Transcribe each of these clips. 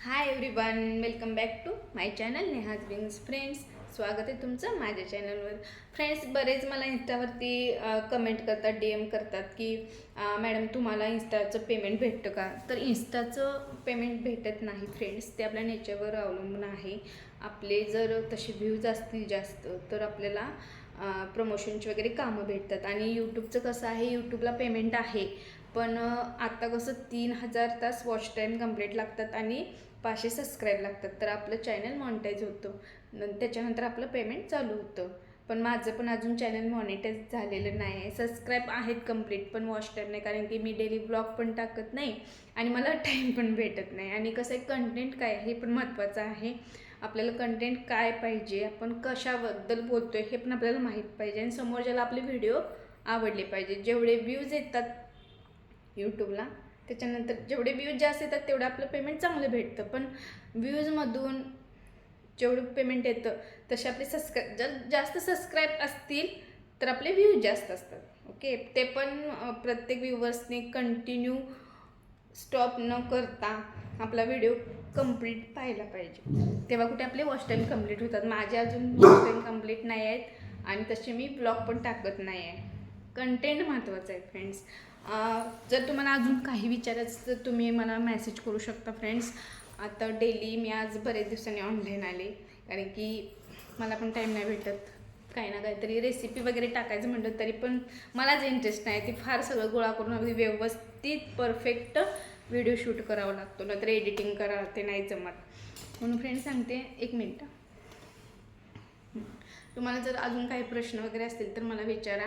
High everyone, welcome back to my channel Neha's Wings. Friends, स्वागत आहे तुमचं माझ्या चॅनलवर. फ्रेंड्स, बरेच मला इंस्टावरती कमेंट करतात, DM करतात की मॅडम तुम्हाला इंस्टाचं पेमेंट भेटतं का? तर इंस्टाचं पेमेंट भेटत नाही फ्रेंड्स, ते आपल्या नेचरवर अवलंबून आहे. आपले जर तसे व्ह्यूज असतील जास्त तर आपल्याला प्रमोशनचे वगैरे कामं भेटतात. आणि यूट्यूबचं कसं आहे, यूट्यूबला पेमेंट आहे पण आत्ता कसं 3000 तास वॉच टाईम कंप्लीट लागतात आणि 500 सबस्क्राईब लागतात, तर आपलं चॅनल मॉनिटाईज होतं. त्याच्यानंतर आपलं पेमेंट चालू होतं. पण माझं पण अजून चॅनल मॉनिटाईज झालेलं नाही आहे. सबस्क्राईब आहेत कंप्लीट, पण वॉच टाईम नाही, कारण की मी डेली ब्लॉग पण टाकत नाही आणि मला टाईम पण भेटत नाही. आणि कसं आहे, कंटेंट काय हे पण महत्त्वाचं आहे. आपल्याला कंटेंट काय पाहिजे, आपण कशाबद्दल बोलतो आहे हे पण आपल्याला माहीत पाहिजे आणि समोरच्याला आपले व्हिडिओ आवडले पाहिजे. जेवढे व्ह्यूज येतात यूट्यूबला, त्याच्यानंतर जेवढे व्ह्यूज जास्त येतात तेवढं आपलं पेमेंट चांगलं भेटतं. पण व्ह्यूजमधून जेवढं पेमेंट येतं तसे आपले जर जास्त सबस्क्राईब असतील तर आपले व्ह्यूज जास्त असतात. ओके, ते पण प्रत्येक व्ह्यूवर्सने कंटिन्यू स्टॉप न करता आपला व्हिडिओ कंप्लीट पाहायला पाहिजे, तेव्हा कुठे आपले वॉच टाईम कंप्लीट होतात. माझे अजून वॉच टाईम कंप्लीट नाही आहेत आणि तसे मी ब्लॉग पण टाकत नाही आहे. कंटेंट महत्त्वाचं आहे फ्रेंड्स. जर तुम्हाला अजून काही विचारायचं तर तुम्ही मला मेसेज करू शकता फ्रेंड्स. आता डेली मी आज बरेच दिवसांनी ऑनलाईन आले, कारण की मला पण टाईम नाही भेटत. काही ना काहीतरी रेसिपी वगैरे टाकायचं म्हटलं तरी पण मला जे इंटरेस्ट नाही ते फार सगळं गोळा करून अगदी व्यवस्थित परफेक्ट व्हिडिओ शूट करावा लागतो, नंतर एडिटिंग करा, ते नाही जमत. म्हणून फ्रेंड्स सांगते, एक मिनटं. तुम्हाला जर अजून काही प्रश्न वगैरे असतील तर मला विचारा.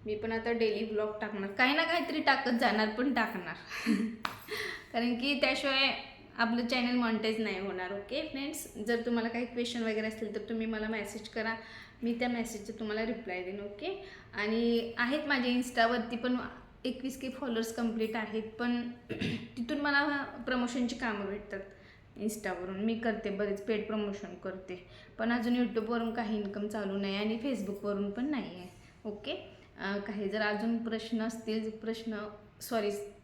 मी पण आता डेली ब्लॉग टाकणार, काही ना काहीतरी टाकत जाणार, पण टाकणार कारण की त्याशिवाय आपलं चॅनल मॉनिटाईज नाही होणार. ओके फ्रेंड्स, जर तुम्हाला काही क्वेश्चन वगैरे असतील तर तुम्ही मला मेसेज करा, मी त्या मेसेजचं तुम्हाला रिप्लाय देईन. ओके, आणि आहेत माझ्या इंस्टावरती पण 21K फॉलोअर्स कंप्लीट आहेत, पण तिथून मला प्रमोशनची कामं भेटतात. इंस्टावरून मी करते, बरेच पेड प्रमोशन करते, पण अजून यूट्यूबवरून काही इन्कम चालू नाही आणि फेसबुकवरून पण नाही आहे. ओके, काही जर अजून प्रश्न असतील,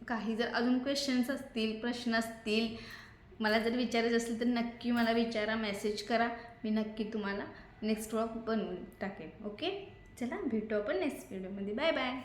काही जर अजून क्वेश्चन्स असतील, प्रश्न असतील, मला जर विचारायचं असेल तर नक्की मला विचारा, मेसेज करा, मी नक्की तुम्हाला नेक्स्ट व्लॉग बनवून टाकेन. ओके, चला भेटू आपण नेक्स्ट व्हिडिओमध्ये. Bye bye.